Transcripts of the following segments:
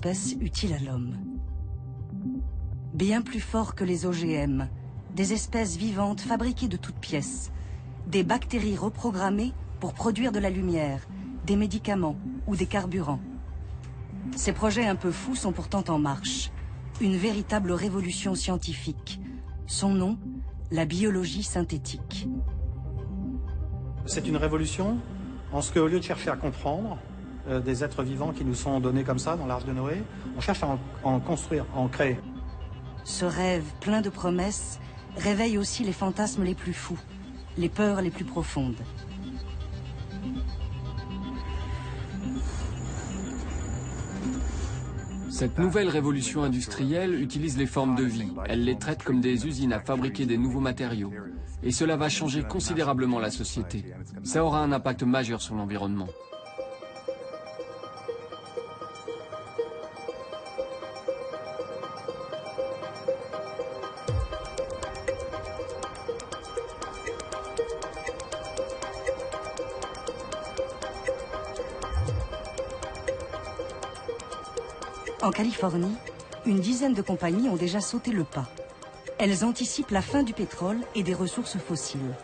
espèces utiles à l'homme. Bien plus fort que les OGM, des espèces vivantes fabriquées de toutes pièces, des bactéries reprogrammées pour produire de la lumière, des médicaments ou des carburants. Ces projets un peu fous sont pourtant en marche. Une véritable révolution scientifique. Son nom, la biologie synthétique. C'est une révolution en ce qu'au lieu de chercher à comprendre des êtres vivants qui nous sont donnés comme ça dans l'Arche de Noé, on cherche à en construire, à en créer. Ce rêve plein de promesses réveille aussi les fantasmes les plus fous, les peurs les plus profondes. Cette nouvelle révolution industrielle utilise les formes de vie. Elle les traite comme des usines à fabriquer des nouveaux matériaux. Et cela va changer considérablement la société. Ça aura un impact majeur sur l'environnement. En Californie, une dizaine de compagnies ont déjà sauté le pas. Elles anticipent la fin du pétrole et des ressources fossiles.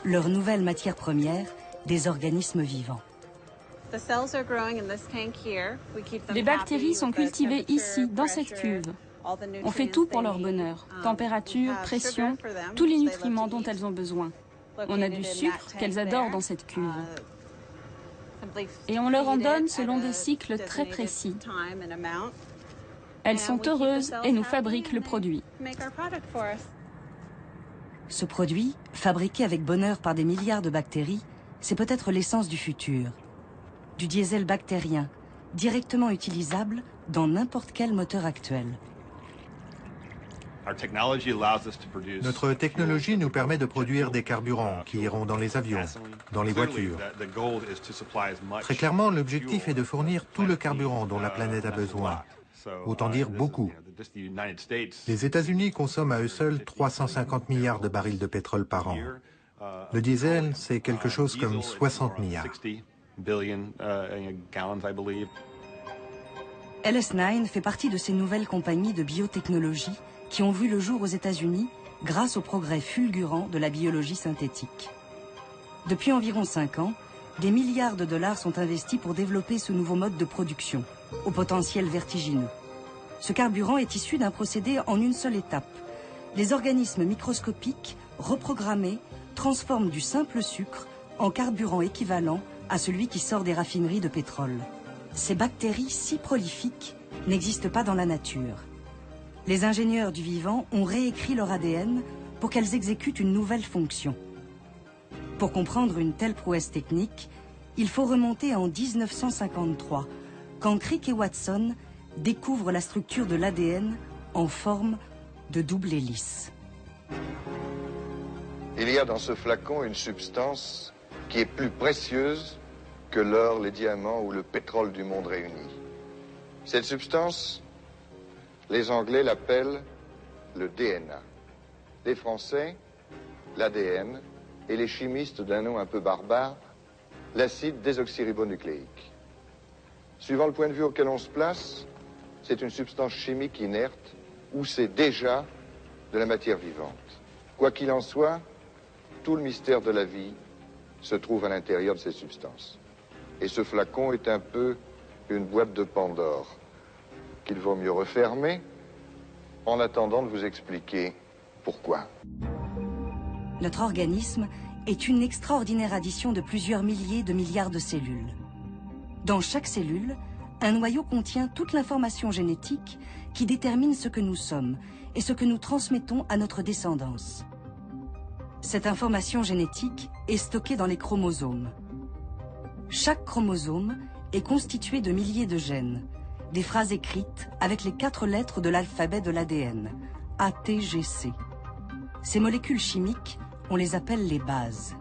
Leur nouvelle matière première, des organismes vivants. Les bactéries sont cultivées ici, dans cette cuve. On fait tout pour leur bonheur. Température, pression, tous les nutriments dont elles ont besoin. On a du sucre qu'elles adorent dans cette cuve. Et on leur en donne selon des cycles très précis. Elles sont heureuses et nous fabriquent le produit. Ce produit, fabriqué avec bonheur par des milliards de bactéries, c'est peut-être l'essence du futur. Du diesel bactérien, directement utilisable dans n'importe quel moteur actuel. Notre technologie nous permet de produire des carburants qui iront dans les avions, dans les voitures. Très clairement, l'objectif est de fournir tout le carburant dont la planète a besoin. Autant dire beaucoup. Les États-Unis consomment à eux seuls 350 milliards de barils de pétrole par an. Le diesel, c'est quelque chose comme 60 milliards. LS9 fait partie de ces nouvelles compagnies de biotechnologie qui ont vu le jour aux États-Unis grâce au progrès fulgurant de la biologie synthétique. Depuis environ 5 ans, des milliards de dollars sont investis pour développer ce nouveau mode de production, au potentiel vertigineux. Ce carburant est issu d'un procédé en une seule étape. Les organismes microscopiques, reprogrammés, transforment du simple sucre en carburant équivalent à celui qui sort des raffineries de pétrole. Ces bactéries si prolifiques n'existent pas dans la nature. Les ingénieurs du vivant ont réécrit leur ADN pour qu'elles exécutent une nouvelle fonction. Pour comprendre une telle prouesse technique, il faut remonter en 1953, quand Crick et Watson découvrent la structure de l'ADN en forme de double hélice. Il y a dans ce flacon une substance qui est plus précieuse que l'or, les diamants ou le pétrole du monde réunis. Cette substance, les Anglais l'appellent le DNA. Les Français, l'ADN, et les chimistes d'un nom un peu barbare, l'acide désoxyribonucléique. Suivant le point de vue auquel on se place, c'est une substance chimique inerte ou c'est déjà de la matière vivante. Quoi qu'il en soit, tout le mystère de la vie se trouve à l'intérieur de ces substances. Et ce flacon est un peu une boîte de Pandore qu'il vaut mieux refermer en attendant de vous expliquer pourquoi. Notre organisme est une extraordinaire addition de plusieurs milliers de milliards de cellules. Dans chaque cellule, un noyau contient toute l'information génétique qui détermine ce que nous sommes et ce que nous transmettons à notre descendance. Cette information génétique est stockée dans les chromosomes. Chaque chromosome est constitué de milliers de gènes, des phrases écrites avec les 4 lettres de l'alphabet de l'ADN, A, T, G, C. Ces molécules chimiques, on les appelle les bases.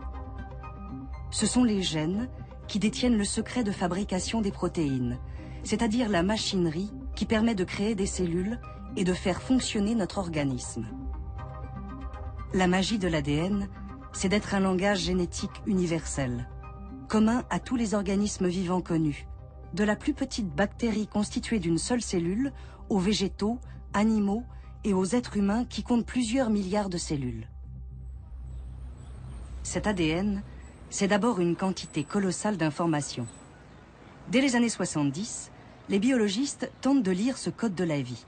Ce sont les gènes qui détiennent le secret de fabrication des protéines, c'est-à-dire la machinerie qui permet de créer des cellules et de faire fonctionner notre organisme. La magie de l'ADN, c'est d'être un langage génétique universel, commun à tous les organismes vivants connus, de la plus petite bactérie constituée d'une seule cellule, aux végétaux, animaux et aux êtres humains qui comptent plusieurs milliards de cellules. Cet ADN, c'est d'abord une quantité colossale d'informations. Dès les années 70, les biologistes tentent de lire ce code de la vie.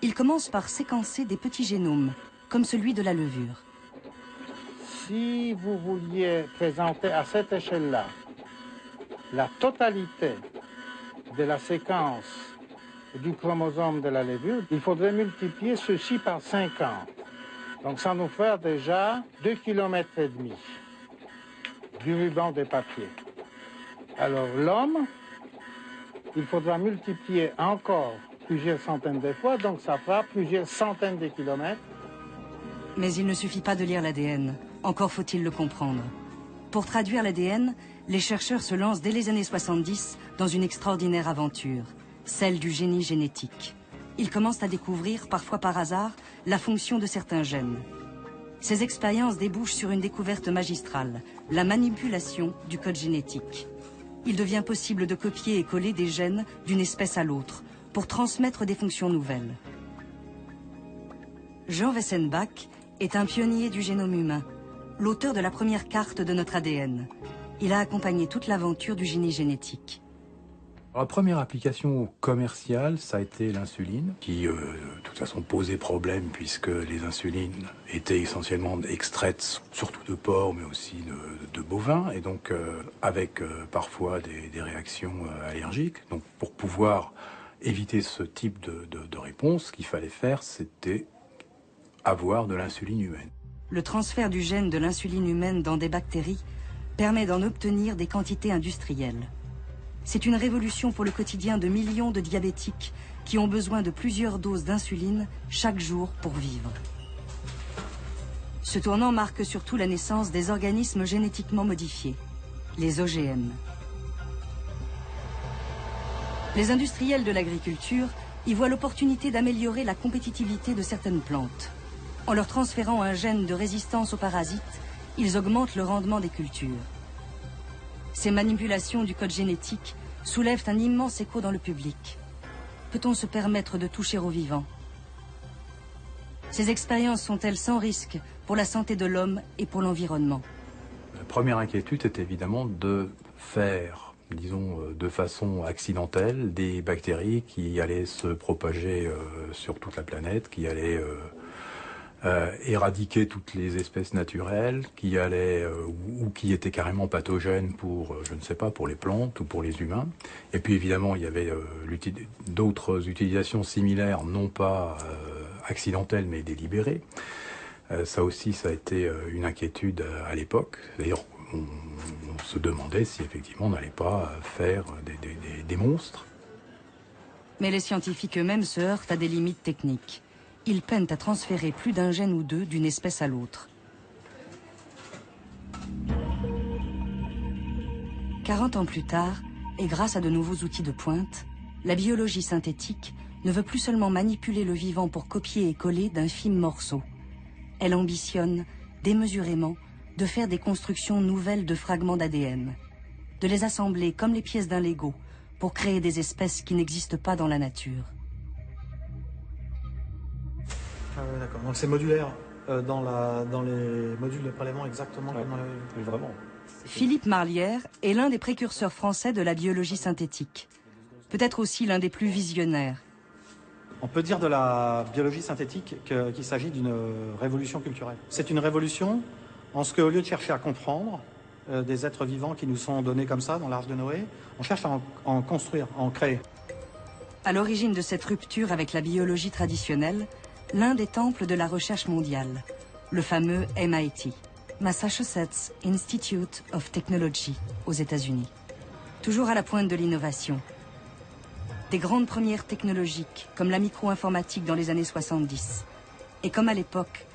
Ils commencent par séquencer des petits génomes, comme celui de la levure. Si vous vouliez présenter à cette échelle-là la totalité de la séquence du chromosome de la levure, il faudrait multiplier ceci par 50. Donc ça nous fait déjà 2,5 km du ruban de papier. Alors l'homme, il faudra multiplier encore plusieurs centaines de fois, donc ça fera plusieurs centaines de kilomètres. Mais il ne suffit pas de lire l'ADN, encore faut-il le comprendre. Pour traduire l'ADN, les chercheurs se lancent dès les années 70 dans une extraordinaire aventure, celle du génie génétique. Ils commencent à découvrir, parfois par hasard, la fonction de certains gènes. Ces expériences débouchent sur une découverte magistrale, la manipulation du code génétique. Il devient possible de copier et coller des gènes d'une espèce à l'autre pour transmettre des fonctions nouvelles. Jean Wessenbach est un pionnier du génome humain, l'auteur de la première carte de notre ADN. Il a accompagné toute l'aventure du génie génétique. La première application commerciale, ça a été l'insuline, qui de toute façon posait problème puisque les insulines étaient essentiellement extraites, surtout de porc, mais aussi de bovins, et donc avec parfois des réactions allergiques. Donc pour pouvoir éviter ce type de réponse, ce qu'il fallait faire, c'était avoir de l'insuline humaine. Le transfert du gène de l'insuline humaine dans des bactéries permet d'en obtenir des quantités industrielles. C'est une révolution pour le quotidien de millions de diabétiques qui ont besoin de plusieurs doses d'insuline chaque jour pour vivre. Ce tournant marque surtout la naissance des organismes génétiquement modifiés, les OGM. Les industriels de l'agriculture y voient l'opportunité d'améliorer la compétitivité de certaines plantes. En leur transférant un gène de résistance aux parasites, ils augmentent le rendement des cultures. Ces manipulations du code génétique soulèvent un immense écho dans le public. Peut-on se permettre de toucher aux vivants? Ces expériences sont-elles sans risque pour la santé de l'homme et pour l'environnement? La première inquiétude est évidemment de faire, disons, de façon accidentelle, des bactéries qui allaient se propager sur toute la planète, qui allaient éradiquer toutes les espèces naturelles, qui allaient ou qui étaient carrément pathogènes pour, je ne sais pas, pour les plantes ou pour les humains. Et puis évidemment, il y avait d'autres utilisations similaires, non pas accidentelles mais délibérées. Ça aussi, ça a été une inquiétude à l'époque. D'ailleurs, on se demandait si effectivement on n'allait pas faire des monstres. Mais les scientifiques eux-mêmes se heurtent à des limites techniques. Ils peinent à transférer plus d'un gène ou deux d'une espèce à l'autre. 40 ans plus tard, et grâce à de nouveaux outils de pointe, la biologie synthétique ne veut plus seulement manipuler le vivant pour copier et coller d'infimes morceaux. Elle ambitionne, démesurément, de faire des constructions nouvelles de fragments d'ADN, de les assembler comme les pièces d'un Lego pour créer des espèces qui n'existent pas dans la nature. Ah ouais, d'accord. Donc c'est modulaire dans les modules de prélèvement exactement comme dans la... Vraiment. Philippe Marlière est l'un des précurseurs français de la biologie synthétique. Peut-être aussi l'un des plus visionnaires. On peut dire de la biologie synthétique qu'il s'agit d'une révolution culturelle. C'est une révolution en ce qu'au lieu de chercher à comprendre des êtres vivants qui nous sont donnés comme ça dans l'Arche de Noé, on cherche à en construire, à en créer. À l'origine de cette rupture avec la biologie traditionnelle, l'un des temples de la recherche mondiale, le fameux MIT, Massachusetts Institute of Technology, aux États-Unis. Toujours à la pointe de l'innovation. Des grandes premières technologiques, comme la micro-informatique dans les années 70. Et comme à l'époque,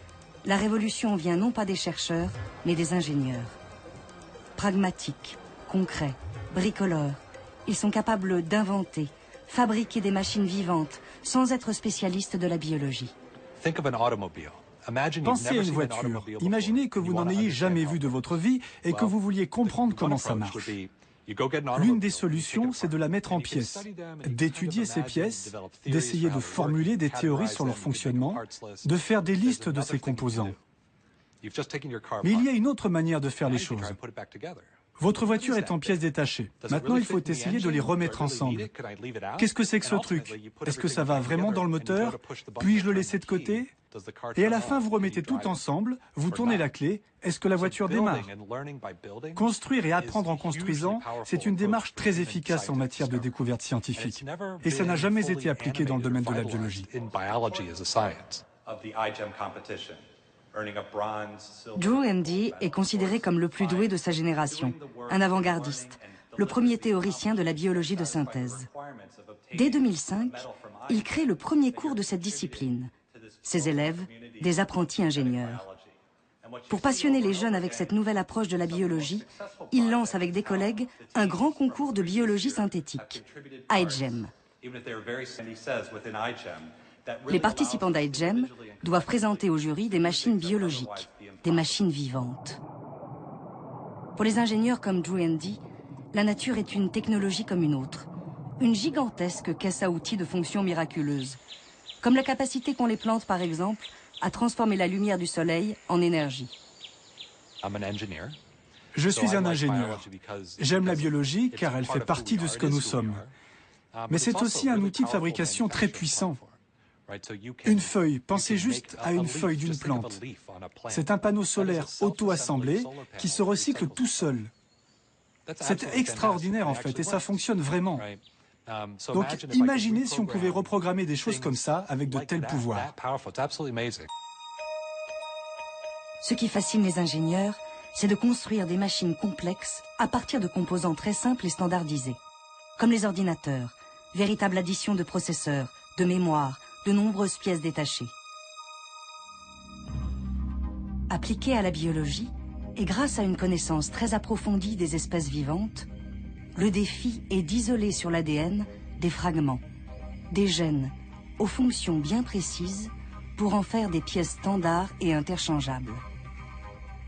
la révolution vient non pas des chercheurs, mais des ingénieurs. Pragmatiques, concrets, bricoleurs, ils sont capables d'inventer, fabriquer des machines vivantes, sans être spécialistes de la biologie. Pensez à une voiture. Imaginez que vous n'en ayez jamais vu de votre vie et que vous vouliez comprendre comment ça marche. L'une des solutions, c'est de la mettre en pièces, d'étudier ces pièces, d'essayer de formuler des théories sur leur fonctionnement, de faire des listes de ces composants. Mais il y a une autre manière de faire les choses. Votre voiture est en pièces détachées. Maintenant, il faut essayer de les remettre ensemble. Qu'est-ce que c'est que ce truc? Est-ce que ça va vraiment dans le moteur? Puis-je le laisser de côté? Et à la fin, vous remettez tout ensemble, vous tournez la clé. Est-ce que la voiture démarre? Construire et apprendre en construisant, c'est une démarche très efficace en matière de découverte scientifique. Et ça n'a jamais été appliqué dans le domaine de la biologie. Drew Handy est considéré comme le plus doué de sa génération, un avant-gardiste, le premier théoricien de la biologie de synthèse. Dès 2005, il crée le premier cours de cette discipline. Ses élèves, des apprentis ingénieurs. Pour passionner les jeunes avec cette nouvelle approche de la biologie, il lance avec des collègues un grand concours de biologie synthétique, iGEM. Les participants d'iGEM doivent présenter au jury des machines biologiques, des machines vivantes. Pour les ingénieurs comme Drew Handy, la nature est une technologie comme une autre, une gigantesque caisse à outils de fonctions miraculeuses, comme la capacité qu'ont les plantes, par exemple, à transformer la lumière du soleil en énergie. Je suis un ingénieur. J'aime la biologie car elle fait partie de ce que nous sommes. Mais c'est aussi un outil de fabrication très puissant. Une feuille, pensez juste à une feuille d'une plante. C'est un panneau solaire auto-assemblé qui se recycle tout seul. C'est extraordinaire en fait et ça fonctionne vraiment. Donc imaginez si on pouvait reprogrammer des choses comme ça avec de tels pouvoirs. Ce qui fascine les ingénieurs, c'est de construire des machines complexes à partir de composants très simples et standardisés. Comme les ordinateurs, véritable addition de processeurs, de mémoire, de nombreuses pièces détachées. Appliqué à la biologie, et grâce à une connaissance très approfondie des espèces vivantes, le défi est d'isoler sur l'ADN des fragments, des gènes, aux fonctions bien précises pour en faire des pièces standards et interchangeables.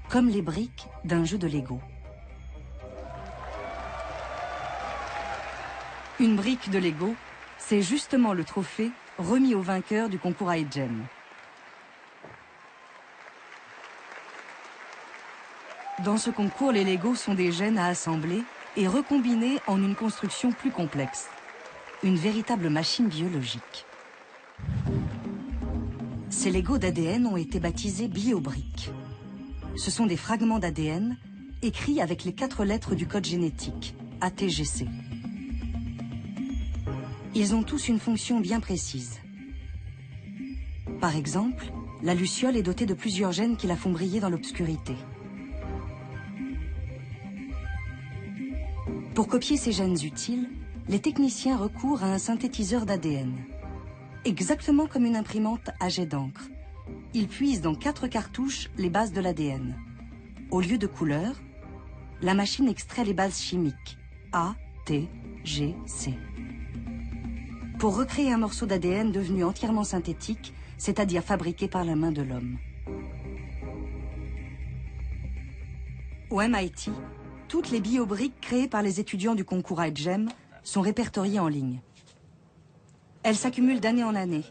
Comme les briques d'un jeu de Lego. Une brique de Lego, c'est justement le trophée remis au vainqueur du concours iGEM. Dans ce concours, les Legos sont des gènes à assembler et recombiner en une construction plus complexe. Une véritable machine biologique. Ces Legos d'ADN ont été baptisés biobriques. Ce sont des fragments d'ADN écrits avec les 4 lettres du code génétique, ATGC. Ils ont tous une fonction bien précise. Par exemple, la luciole est dotée de plusieurs gènes qui la font briller dans l'obscurité. Pour copier ces gènes utiles, les techniciens recourent à un synthétiseur d'ADN. Exactement comme une imprimante à jet d'encre. Ils puisent dans 4 cartouches les bases de l'ADN. Au lieu de couleurs, la machine extrait les bases chimiques A, T, G, C. Pour recréer un morceau d'ADN devenu entièrement synthétique, c'est-à-dire fabriqué par la main de l'homme. Au MIT, toutes les biobriques créées par les étudiants du concours iGEM sont répertoriées en ligne. Elles s'accumulent d'année en année.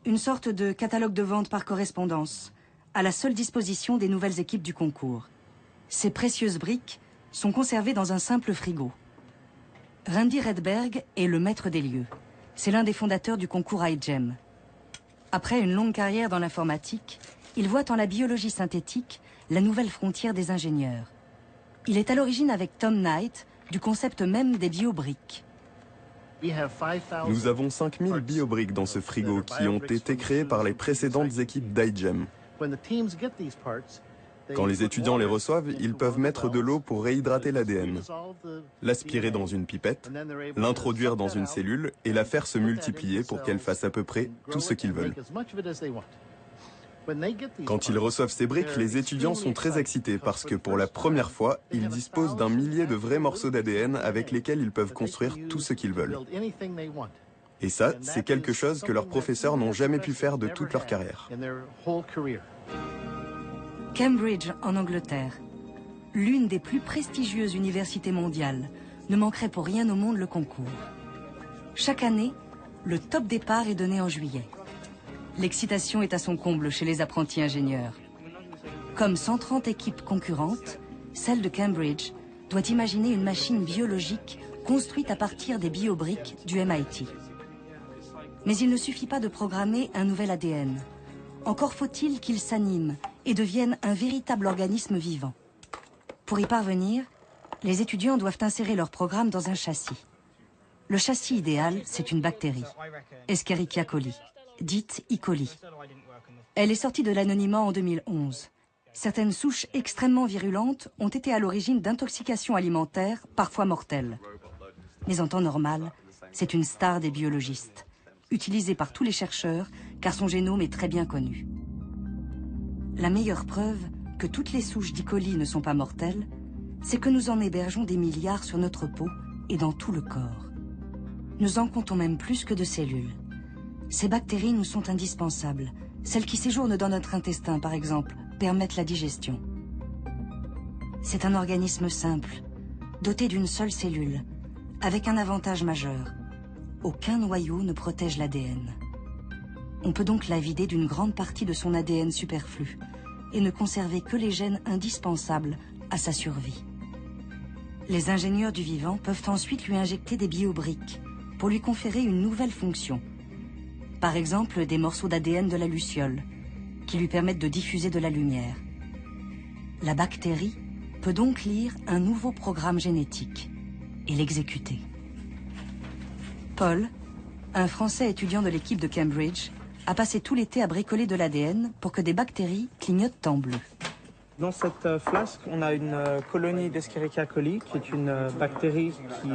Une sorte de catalogue de vente par correspondance, à la seule disposition des nouvelles équipes du concours. Ces précieuses briques sont conservées dans un simple frigo. Randy Redberg est le maître des lieux. C'est l'un des fondateurs du concours iGEM. Après une longue carrière dans l'informatique, il voit en la biologie synthétique la nouvelle frontière des ingénieurs. Il est à l'origine avec Tom Knight du concept même des biobriques. Nous avons 5000 biobriques dans ce frigo qui ont été créées par les précédentes équipes d'iGEM. Quand les étudiants les reçoivent, ils peuvent mettre de l'eau pour réhydrater l'ADN, l'aspirer dans une pipette, l'introduire dans une cellule et la faire se multiplier pour qu'elle fasse à peu près tout ce qu'ils veulent. Quand ils reçoivent ces briques, les étudiants sont très excités parce que pour la première fois, ils disposent d'un millier de vrais morceaux d'ADN avec lesquels ils peuvent construire tout ce qu'ils veulent. Et ça, c'est quelque chose que leurs professeurs n'ont jamais pu faire de toute leur carrière. Cambridge, en Angleterre, l'une des plus prestigieuses universités mondiales, ne manquerait pour rien au monde le concours. Chaque année, le top départ est donné en juillet. L'excitation est à son comble chez les apprentis ingénieurs. Comme 130 équipes concurrentes, celle de Cambridge doit imaginer une machine biologique construite à partir des biobriques du MIT. Mais il ne suffit pas de programmer un nouvel ADN. Encore faut-il qu'il s'anime et devienne un véritable organisme vivant. Pour y parvenir, les étudiants doivent insérer leur programme dans un châssis. Le châssis idéal, c'est une bactérie, Escherichia coli, dite E. coli. Elle est sortie de l'anonymat en 2011. Certaines souches extrêmement virulentes ont été à l'origine d'intoxications alimentaires, parfois mortelles. Mais en temps normal, c'est une star des biologistes, utilisée par tous les chercheurs car son génome est très bien connu. La meilleure preuve que toutes les souches d'E. coli ne sont pas mortelles, c'est que nous en hébergeons des milliards sur notre peau et dans tout le corps. Nous en comptons même plus que de cellules. Ces bactéries nous sont indispensables. Celles qui séjournent dans notre intestin, par exemple, permettent la digestion. C'est un organisme simple, doté d'une seule cellule, avec un avantage majeur. Aucun noyau ne protège l'ADN. On peut donc la vider d'une grande partie de son ADN superflu et ne conserver que les gènes indispensables à sa survie. Les ingénieurs du vivant peuvent ensuite lui injecter des biobriques pour lui conférer une nouvelle fonction. Par exemple, des morceaux d'ADN de la luciole, qui lui permettent de diffuser de la lumière. La bactérie peut donc lire un nouveau programme génétique et l'exécuter. Paul, un Français étudiant de l'équipe de Cambridge, a passé tout l'été à bricoler de l'ADN pour que des bactéries clignotent en bleu. Dans cette flasque, on a une colonie d'Escherichia coli, qui est une bactérie qui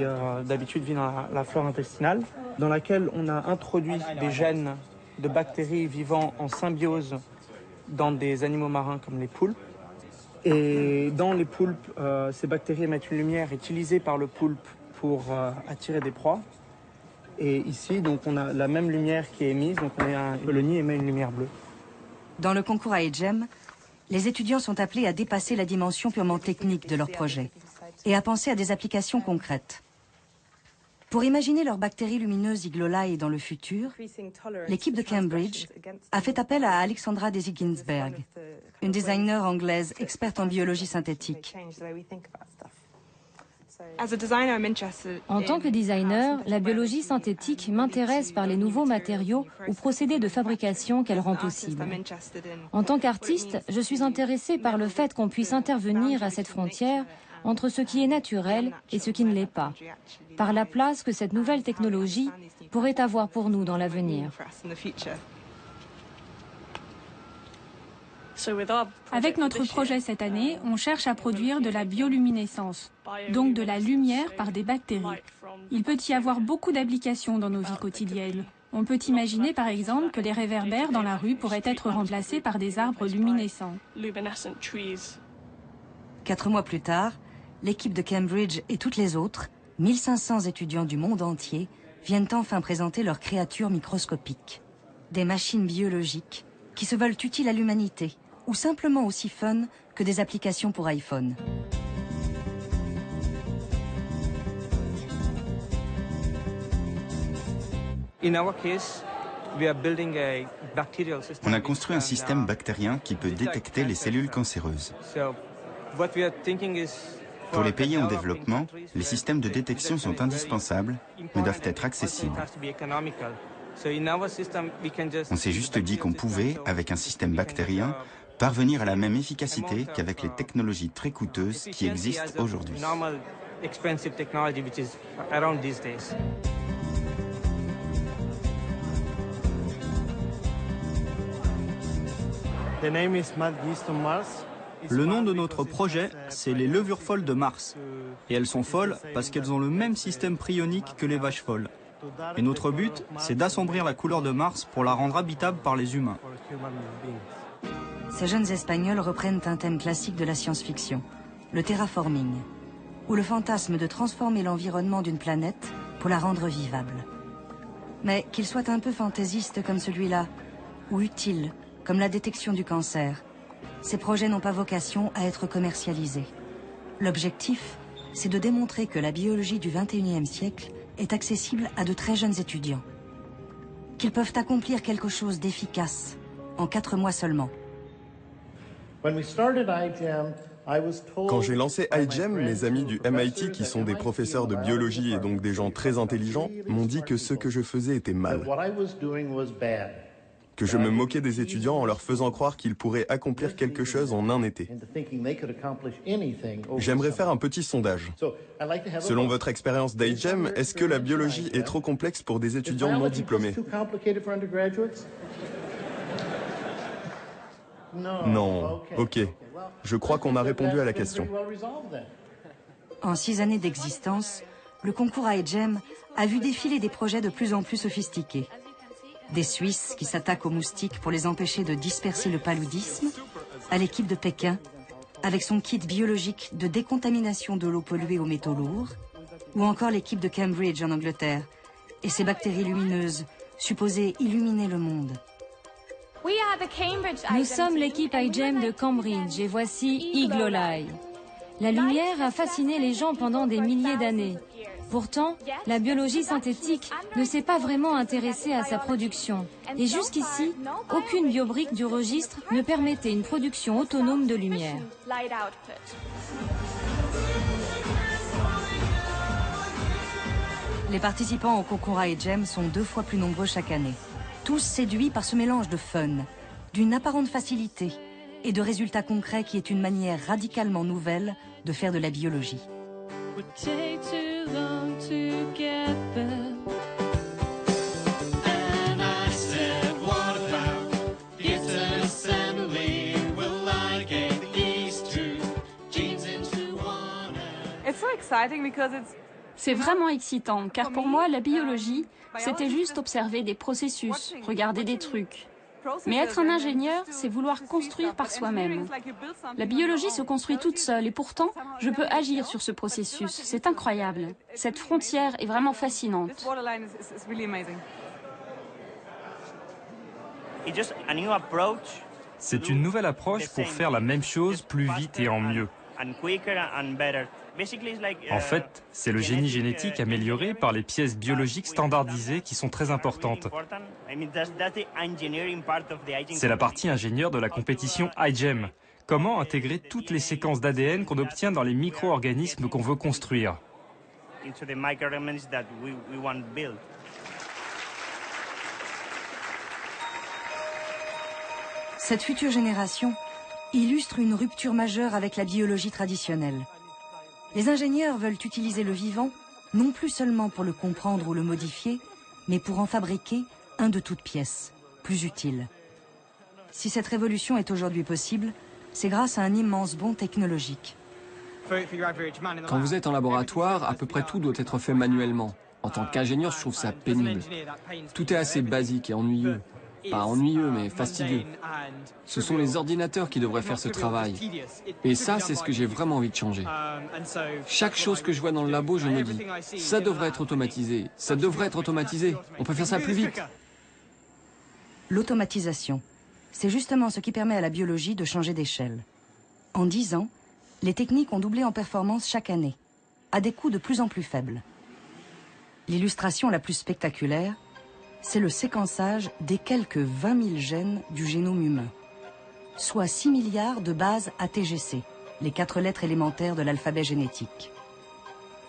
d'habitude vit dans la flore intestinale, dans laquelle on a introduit des gènes de bactéries vivant en symbiose dans des animaux marins comme les poulpes. Et dans les poulpes, ces bactéries émettent une lumière utilisée par le poulpe pour attirer des proies. Et ici, donc, on a la même lumière qui est émise, donc une colonie émet une lumière bleue. Dans le concours AEGEM, les étudiants sont appelés à dépasser la dimension purement technique de leur projet et à penser à des applications concrètes. Pour imaginer leurs bactéries lumineuses Iglolae dans le futur, l'équipe de Cambridge a fait appel à Alexandra Daisy-Ginsberg, une designer anglaise experte en biologie synthétique. En tant que designer, la biologie synthétique m'intéresse par les nouveaux matériaux ou procédés de fabrication qu'elle rend possible. En tant qu'artiste, je suis intéressée par le fait qu'on puisse intervenir à cette frontière entre ce qui est naturel et ce qui ne l'est pas, par la place que cette nouvelle technologie pourrait avoir pour nous dans l'avenir. Avec notre projet cette année, on cherche à produire de la bioluminescence, donc de la lumière par des bactéries. Il peut y avoir beaucoup d'applications dans nos vies quotidiennes. On peut imaginer par exemple que les réverbères dans la rue pourraient être remplacés par des arbres luminescents. 4 mois plus tard, l'équipe de Cambridge et toutes les autres, 1500 étudiants du monde entier, viennent enfin présenter leurs créatures microscopiques. Des machines biologiques qui se veulent utiles à l'humanité, ou simplement aussi fun que des applications pour iPhone. On a construit un système bactérien qui peut détecter les cellules cancéreuses. Pour les pays en développement, les systèmes de détection sont indispensables, mais doivent être accessibles. On s'est juste dit qu'on pouvait, avec un système bactérien, parvenir à la même efficacité qu'avec les technologies très coûteuses qui existent aujourd'hui. Le nom de notre projet, c'est les levures folles de Mars. Et elles sont folles parce qu'elles ont le même système prionique que les vaches folles. Et notre but, c'est d'assombrir la couleur de Mars pour la rendre habitable par les humains. Ces jeunes Espagnols reprennent un thème classique de la science-fiction, le terraforming, ou le fantasme de transformer l'environnement d'une planète pour la rendre vivable. Mais qu'il soit un peu fantaisiste comme celui-là, ou utile, comme la détection du cancer, ces projets n'ont pas vocation à être commercialisés. L'objectif c'est de démontrer que la biologie du XXIe siècle est accessible à de très jeunes étudiants. Qu'ils peuvent accomplir quelque chose d'efficace en 4 mois seulement. Quand j'ai lancé iGEM, mes amis du MIT, qui sont des professeurs de biologie et donc des gens très intelligents, m'ont dit que ce que je faisais était mal. Que je me moquais des étudiants en leur faisant croire qu'ils pourraient accomplir quelque chose en un été. J'aimerais faire un petit sondage. Selon votre expérience d'iGEM, est-ce que la biologie est trop complexe pour des étudiants non diplômés? Non, ok. Je crois qu'on a répondu à la question. En 6 années d'existence, le concours iGEM a vu défiler des projets de plus en plus sophistiqués. Des Suisses qui s'attaquent aux moustiques pour les empêcher de disperser le paludisme, à l'équipe de Pékin, avec son kit biologique de décontamination de l'eau polluée aux métaux lourds, ou encore l'équipe de Cambridge en Angleterre, et ses bactéries lumineuses, supposées illuminer le monde. Nous sommes l'équipe iGEM de Cambridge et voici Eagle Eye. La lumière a fasciné les gens pendant des milliers d'années. Pourtant, la biologie synthétique ne s'est pas vraiment intéressée à sa production. Et jusqu'ici, aucune biobrique du registre ne permettait une production autonome de lumière. Les participants au concours iGEM sont 2 fois plus nombreux chaque année. Tous séduits par ce mélange de fun, d'une apparente facilité et de résultats concrets qui est une manière radicalement nouvelle de faire de la biologie. C'est vraiment excitant, car pour moi, la biologie, c'était juste observer des processus, regarder des trucs. Mais être un ingénieur, c'est vouloir construire par soi-même. La biologie se construit toute seule et pourtant, je peux agir sur ce processus. C'est incroyable. Cette frontière est vraiment fascinante. C'est une nouvelle approche pour faire la même chose plus vite et en mieux. En fait, c'est le génie génétique amélioré par les pièces biologiques standardisées qui sont très importantes. C'est la partie ingénieure de la compétition iGEM. Comment intégrer toutes les séquences d'ADN qu'on obtient dans les micro-organismes qu'on veut construire. Cette future génération illustre une rupture majeure avec la biologie traditionnelle. Les ingénieurs veulent utiliser le vivant, non plus seulement pour le comprendre ou le modifier, mais pour en fabriquer un de toutes pièces, plus utile. Si cette révolution est aujourd'hui possible, c'est grâce à un immense bond technologique. Quand vous êtes en laboratoire, à peu près tout doit être fait manuellement. En tant qu'ingénieur, je trouve ça pénible. Tout est assez basique et ennuyeux. Pas ennuyeux, mais fastidieux. Ce sont les ordinateurs qui devraient faire ce travail. Et ça, c'est ce que j'ai vraiment envie de changer. Chaque chose que je vois dans le labo, je me dis, ça devrait être automatisé, ça devrait être automatisé, on peut faire ça plus vite. L'automatisation, c'est justement ce qui permet à la biologie de changer d'échelle. En 10 ans, les techniques ont doublé en performance chaque année, à des coûts de plus en plus faibles. L'illustration la plus spectaculaire, c'est le séquençage des quelques 20 000 gènes du génome humain, soit 6 milliards de bases ATGC, les 4 lettres élémentaires de l'alphabet génétique.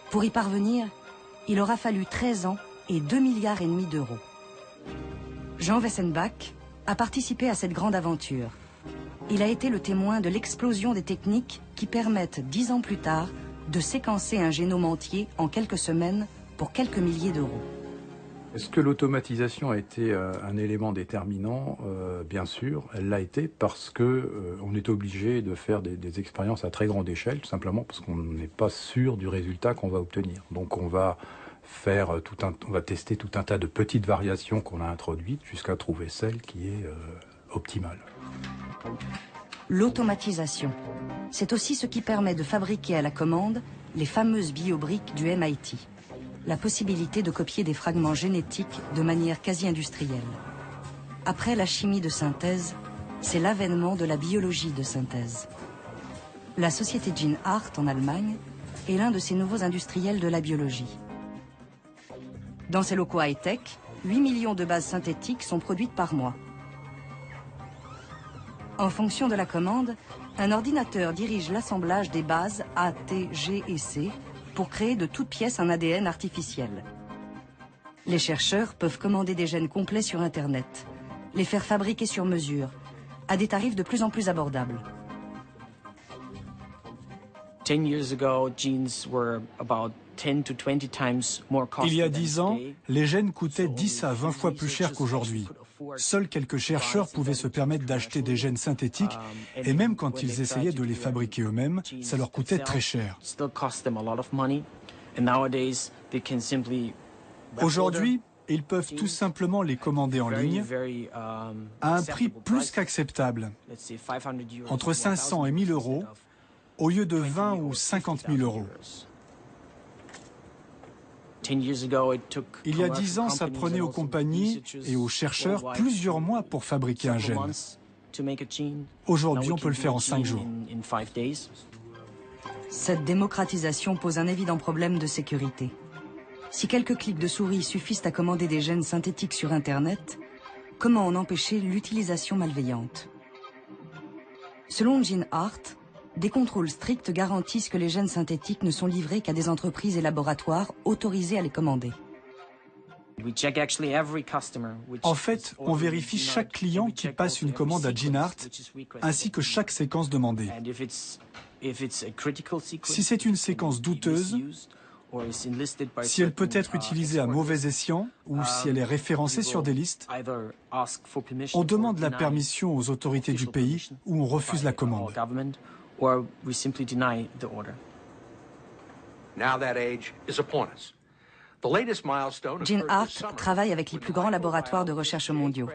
Pour y parvenir, il aura fallu 13 ans et 2,5 milliards d'euros. Jean Wessenbach a participé à cette grande aventure. Il a été le témoin de l'explosion des techniques qui permettent 10 ans plus tard de séquencer un génome entier en quelques semaines pour quelques milliers d'euros. Est-ce que l'automatisation a été un élément déterminant? Bien sûr, elle l'a été parce que on est obligé de faire des expériences à très grande échelle, tout simplement parce qu'on n'est pas sûr du résultat qu'on va obtenir. Donc on va faire on va tester tout un tas de petites variations qu'on a introduites jusqu'à trouver celle qui est optimale. L'automatisation, c'est aussi ce qui permet de fabriquer à la commande les fameuses biobriques du MIT. La possibilité de copier des fragments génétiques de manière quasi industrielle. Après la chimie de synthèse, c'est l'avènement de la biologie de synthèse. La société Gene Hart en Allemagne est l'un de ces nouveaux industriels de la biologie. Dans ces locaux high-tech, 8 millions de bases synthétiques sont produites par mois. En fonction de la commande, un ordinateur dirige l'assemblage des bases A, T, G et C pour créer de toutes pièces un ADN artificiel. Les chercheurs peuvent commander des gènes complets sur Internet, les faire fabriquer sur mesure, à des tarifs de plus en plus abordables. 10 years ago, genes were about 10 to 20 times more costly. Il y a 10 ans, les gènes coûtaient 10 à 20 fois plus cher qu'aujourd'hui. Seuls quelques chercheurs pouvaient se permettre d'acheter des gènes synthétiques et même quand ils essayaient de les fabriquer eux-mêmes, ça leur coûtait très cher. Aujourd'hui, ils peuvent tout simplement les commander en ligne à un prix plus qu'acceptable, entre 500 et 1000 euros, au lieu de 20 ou 50 000 euros. Il y a 10 ans, ça prenait aux compagnies et aux chercheurs plusieurs mois pour fabriquer un gène. Aujourd'hui, on peut le faire en 5 jours. Cette démocratisation pose un évident problème de sécurité. Si quelques clics de souris suffisent à commander des gènes synthétiques sur Internet, comment en empêcher l'utilisation malveillante? Selon Gene Hart, des contrôles stricts garantissent que les gènes synthétiques ne sont livrés qu'à des entreprises et laboratoires autorisés à les commander. En fait, on vérifie chaque client qui passe une commande à Gene Hart, ainsi que chaque séquence demandée. Si c'est une séquence douteuse, si elle peut être utilisée à mauvais escient ou si elle est référencée sur des listes, on demande la permission aux autorités du pays ou on refuse la commande. Gene Hart travaille avec les plus grands laboratoires de recherche mondiaux.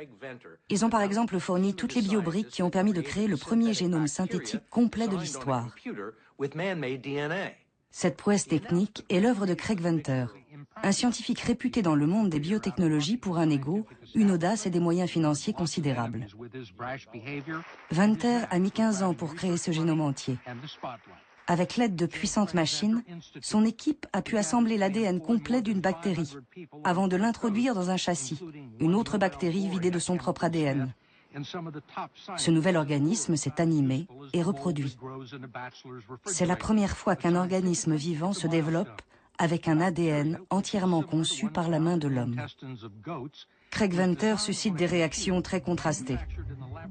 Ils ont par exemple fourni toutes les biobriques qui ont permis de créer le premier génome synthétique complet de l'histoire. Cette prouesse technique est l'œuvre de Craig Venter, un scientifique réputé dans le monde des biotechnologies pour un ego, une audace et des moyens financiers considérables. Venter a mis 15 ans pour créer ce génome entier. Avec l'aide de puissantes machines, son équipe a pu assembler l'ADN complet d'une bactérie, avant de l'introduire dans un châssis, une autre bactérie vidée de son propre ADN. Ce nouvel organisme s'est animé et reproduit. C'est la première fois qu'un organisme vivant se développe avec un ADN entièrement conçu par la main de l'homme. Craig Venter suscite des réactions très contrastées.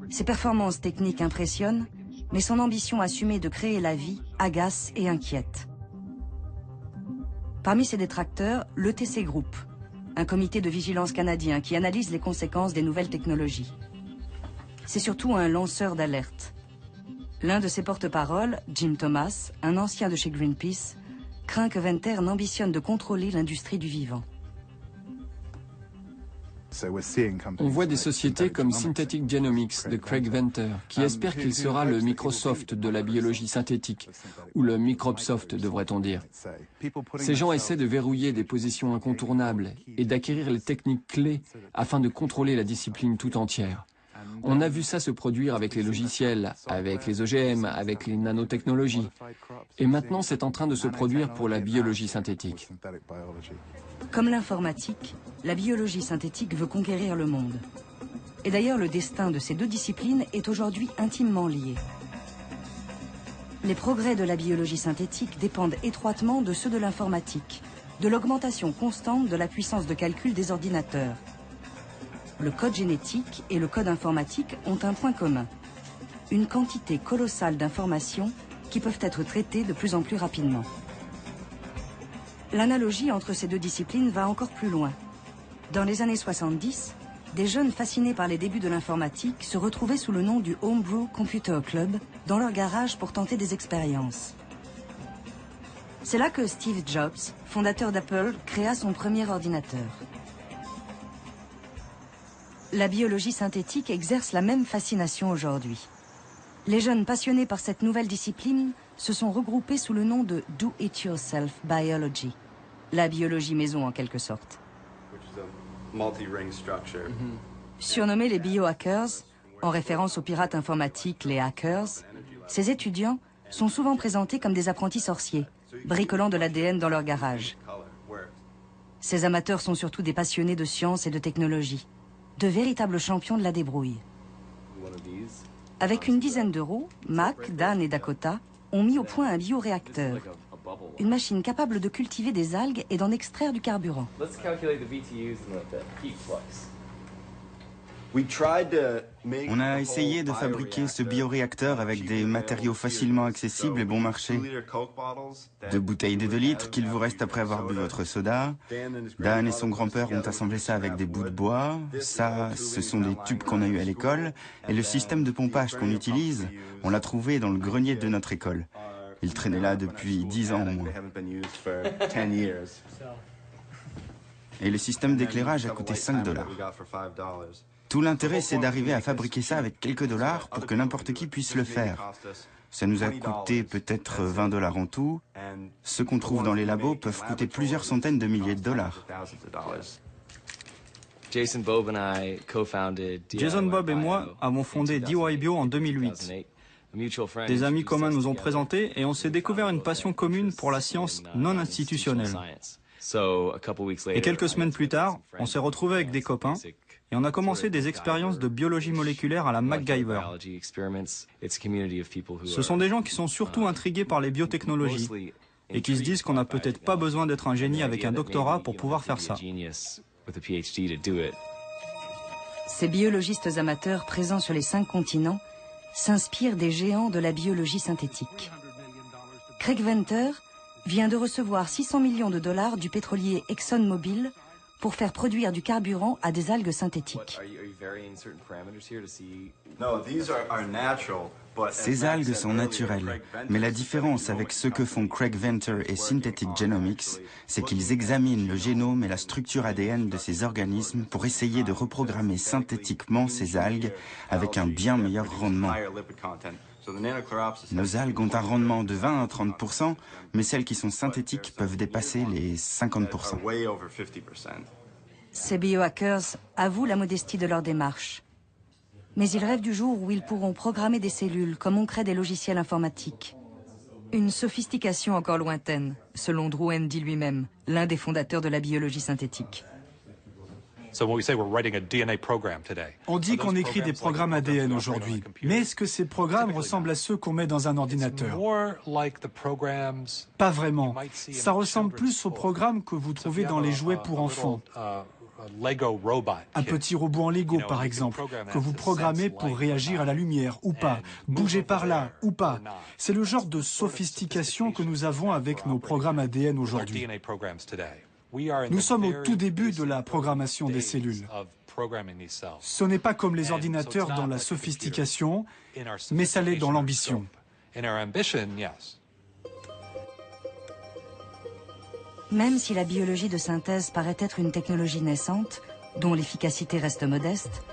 Ses performances techniques impressionnent, mais son ambition assumée de créer la vie agace et inquiète. Parmi ses détracteurs, l'ETC Group, un comité de vigilance canadien qui analyse les conséquences des nouvelles technologies. C'est surtout un lanceur d'alerte. L'un de ses porte-paroles, Jim Thomas, un ancien de chez Greenpeace, craint que Venter n'ambitionne de contrôler l'industrie du vivant. On voit des sociétés comme Synthetic Genomics de Craig Venter, qui espèrent qu'il sera le Microsoft de la biologie synthétique, ou le Microsoft devrait-on dire. Ces gens essaient de verrouiller des positions incontournables et d'acquérir les techniques clés afin de contrôler la discipline tout entière. On a vu ça se produire avec les logiciels, avec les OGM, avec les nanotechnologies. Et maintenant, c'est en train de se produire pour la biologie synthétique. Comme l'informatique, la biologie synthétique veut conquérir le monde. Et d'ailleurs, le destin de ces deux disciplines est aujourd'hui intimement lié. Les progrès de la biologie synthétique dépendent étroitement de ceux de l'informatique, de l'augmentation constante de la puissance de calcul des ordinateurs. Le code génétique et le code informatique ont un point commun, une quantité colossale d'informations qui peuvent être traitées de plus en plus rapidement. L'analogie entre ces deux disciplines va encore plus loin. Dans les années 70, des jeunes fascinés par les débuts de l'informatique se retrouvaient sous le nom du Homebrew Computer Club dans leur garage pour tenter des expériences. C'est là que Steve Jobs, fondateur d'Apple, créa son premier ordinateur. La biologie synthétique exerce la même fascination aujourd'hui. Les jeunes passionnés par cette nouvelle discipline se sont regroupés sous le nom de Do-It-Yourself Biology, la biologie maison en quelque sorte. Surnommés les biohackers, en référence aux pirates informatiques, les hackers, ces étudiants sont souvent présentés comme des apprentis sorciers, bricolant de l'ADN dans leur garage. Ces amateurs sont surtout des passionnés de science et de technologie, de véritables champions de la débrouille. Avec une dizaine d'euros, Mac, Dan et Dakota ont mis au point un bioréacteur, une machine capable de cultiver des algues et d'en extraire du carburant. On a essayé de fabriquer ce bioréacteur avec des matériaux facilement accessibles et bon marché. 2 bouteilles de 2 litres qu'il vous reste après avoir bu votre soda. Dan et son grand-père ont assemblé ça avec des bouts de bois. Ça, ce sont des tubes qu'on a eus à l'école. Et le système de pompage qu'on utilise, on l'a trouvé dans le grenier de notre école. Il traînait là depuis 10 ans au moins. Et le système d'éclairage a coûté $5. Tout l'intérêt, c'est d'arriver à fabriquer ça avec quelques dollars pour que n'importe qui puisse le faire. Ça nous a coûté peut-être $20 en tout. Ceux qu'on trouve dans les labos peuvent coûter plusieurs centaines de milliers de dollars. Jason Bob et moi avons fondé DY Bio en 2008. Des amis communs nous ont présenté et on s'est découvert une passion commune pour la science non institutionnelle. Et quelques semaines plus tard, on s'est retrouvés avec des copains et on a commencé des expériences de biologie moléculaire à la MacGyver. Ce sont des gens qui sont surtout intrigués par les biotechnologies et qui se disent qu'on n'a peut-être pas besoin d'être un génie avec un doctorat pour pouvoir faire ça. Ces biologistes amateurs présents sur les 5 continents s'inspirent des géants de la biologie synthétique. Craig Venter vient de recevoir $600 millions du pétrolier ExxonMobil pour faire produire du carburant à des algues synthétiques. Ces algues sont naturelles, mais la différence avec ce que font Craig Venter et Synthetic Genomics, c'est qu'ils examinent le génome et la structure ADN de ces organismes pour essayer de reprogrammer synthétiquement ces algues avec un bien meilleur rendement. Nos algues ont un rendement de 20 à 30%, mais celles qui sont synthétiques peuvent dépasser les 50%. Ces biohackers avouent la modestie de leur démarche. Mais ils rêvent du jour où ils pourront programmer des cellules comme on crée des logiciels informatiques. Une sophistication encore lointaine, selon Drew Handy lui-même, l'un des fondateurs de la biologie synthétique. On dit qu'on écrit des programmes ADN aujourd'hui, mais est-ce que ces programmes ressemblent à ceux qu'on met dans un ordinateur? Pas vraiment. Ça ressemble plus aux programmes que vous trouvez dans les jouets pour enfants. Un petit robot en Lego, par exemple, que vous programmez pour réagir à la lumière ou pas, bouger par là ou pas. C'est le genre de sophistication que nous avons avec nos programmes ADN aujourd'hui. Nous sommes au tout début de la programmation des cellules. Ce n'est pas comme les ordinateurs dans la sophistication, mais ça l'est dans l'ambition. Même si la biologie de synthèse paraît être une technologie naissante, dont l'efficacité reste modeste,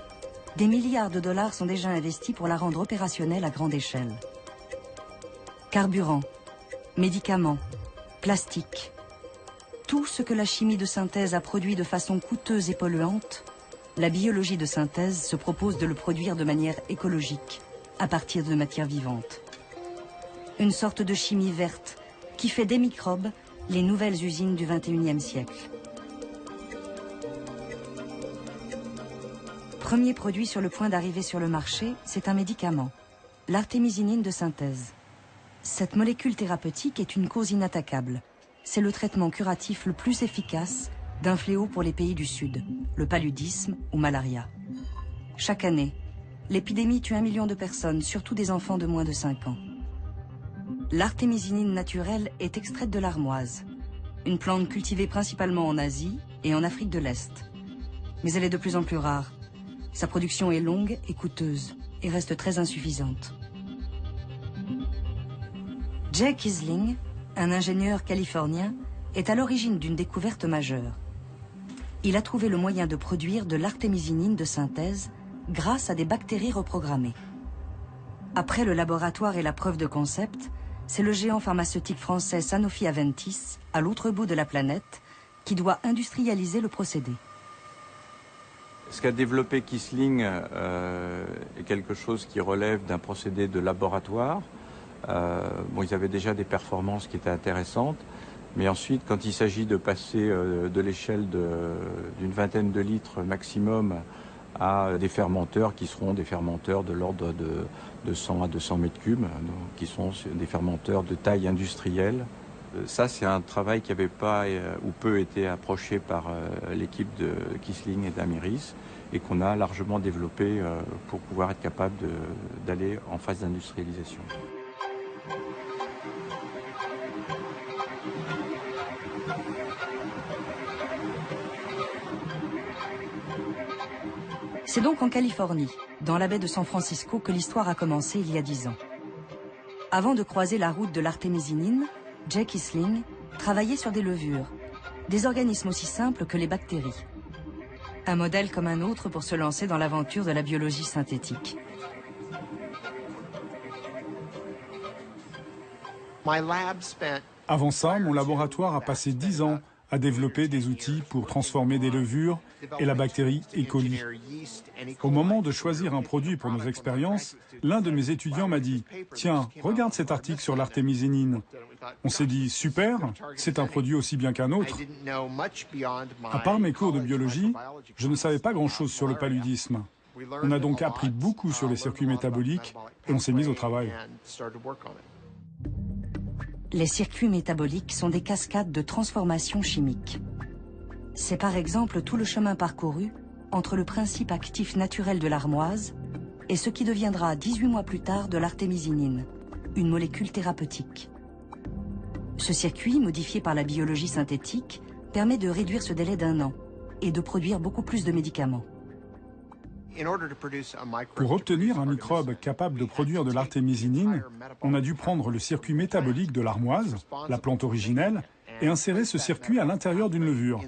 des milliards de dollars sont déjà investis pour la rendre opérationnelle à grande échelle. Carburant, médicaments, plastique, tout ce que la chimie de synthèse a produit de façon coûteuse et polluante, la biologie de synthèse se propose de le produire de manière écologique, à partir de matières vivantes. Une sorte de chimie verte qui fait des microbes les nouvelles usines du XXIe siècle. Premier produit sur le point d'arriver sur le marché, c'est un médicament, l'artémisinine de synthèse. Cette molécule thérapeutique est une cause inattaquable. C'est le traitement curatif le plus efficace d'un fléau pour les pays du Sud, le paludisme ou malaria. Chaque année, l'épidémie tue 1 million de personnes, surtout des enfants de moins de 5 ans. L'artémisinine naturelle est extraite de l'armoise, une plante cultivée principalement en Asie et en Afrique de l'Est. Mais elle est de plus en plus rare. Sa production est longue et coûteuse et reste très insuffisante. Jay Kisling, un ingénieur californien, est à l'origine d'une découverte majeure. Il a trouvé le moyen de produire de l'artémisinine de synthèse grâce à des bactéries reprogrammées. Après le laboratoire et la preuve de concept, c'est le géant pharmaceutique français Sanofi Aventis, à l'autre bout de la planète, qui doit industrialiser le procédé. Ce qu'a développé Kisling est quelque chose qui relève d'un procédé de laboratoire. Ils avaient déjà des performances qui étaient intéressantes. Mais ensuite, quand il s'agit de passer de l'échelle d'une vingtaine de litres maximum à des fermenteurs qui seront des fermenteurs de l'ordre de 100 à 200 mètres cubes, qui sont des fermenteurs de taille industrielle. Ça, c'est un travail qui n'avait pas ou peu été approché par l'équipe de Kissling et d'Amiris et qu'on a largement développé pour pouvoir être capable d'aller en phase d'industrialisation. C'est donc en Californie, dans la baie de San Francisco, que l'histoire a commencé il y a 10 ans. Avant de croiser la route de l'artémisinine, Jay Kissling travaillait sur des levures, des organismes aussi simples que les bactéries. Un modèle comme un autre pour se lancer dans l'aventure de la biologie synthétique. Avant ça, mon laboratoire a passé 10 ans à développer des outils pour transformer des levures et la bactérie E. coli. Au moment de choisir un produit pour nos expériences, l'un de mes étudiants m'a dit « Tiens, regarde cet article sur l'artémisinine ». On s'est dit « Super, c'est un produit aussi bien qu'un autre ». À part mes cours de biologie, je ne savais pas grand-chose sur le paludisme. On a donc appris beaucoup sur les circuits métaboliques et on s'est mis au travail. Les circuits métaboliques sont des cascades de transformations chimiques. C'est par exemple tout le chemin parcouru entre le principe actif naturel de l'armoise et ce qui deviendra 18 mois plus tard de l'artémisinine, une molécule thérapeutique. Ce circuit, modifié par la biologie synthétique, permet de réduire ce délai d'1 an et de produire beaucoup plus de médicaments. Pour obtenir un microbe capable de produire de l'artémisinine, on a dû prendre le circuit métabolique de l'armoise, la plante originelle, et insérer ce circuit à l'intérieur d'une levure.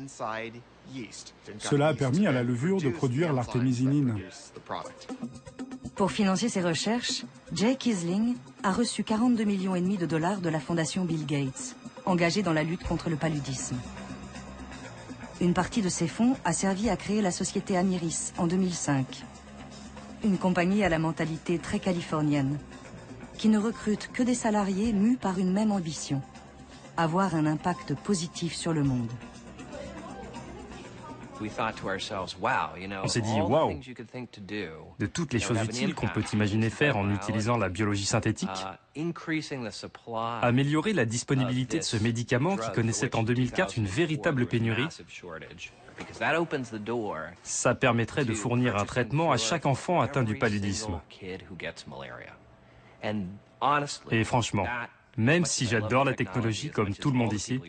Cela a permis à la levure de produire l'artémisinine. Pour financer ses recherches, Jay Kissling a reçu 42,5 millions de dollars de la fondation Bill Gates, engagée dans la lutte contre le paludisme. Une partie de ces fonds a servi à créer la société Amiris en 2005. Une compagnie à la mentalité très californienne, qui ne recrute que des salariés mus par une même ambition, avoir un impact positif sur le monde. On s'est dit, waouh, de toutes les choses utiles qu'on peut imaginer faire en utilisant la biologie synthétique, améliorer la disponibilité de ce médicament qui connaissait en 2004 une véritable pénurie, ça permettrait de fournir un traitement à chaque enfant atteint du paludisme. Et franchement, même si j'adore la technologie comme tout le monde ici,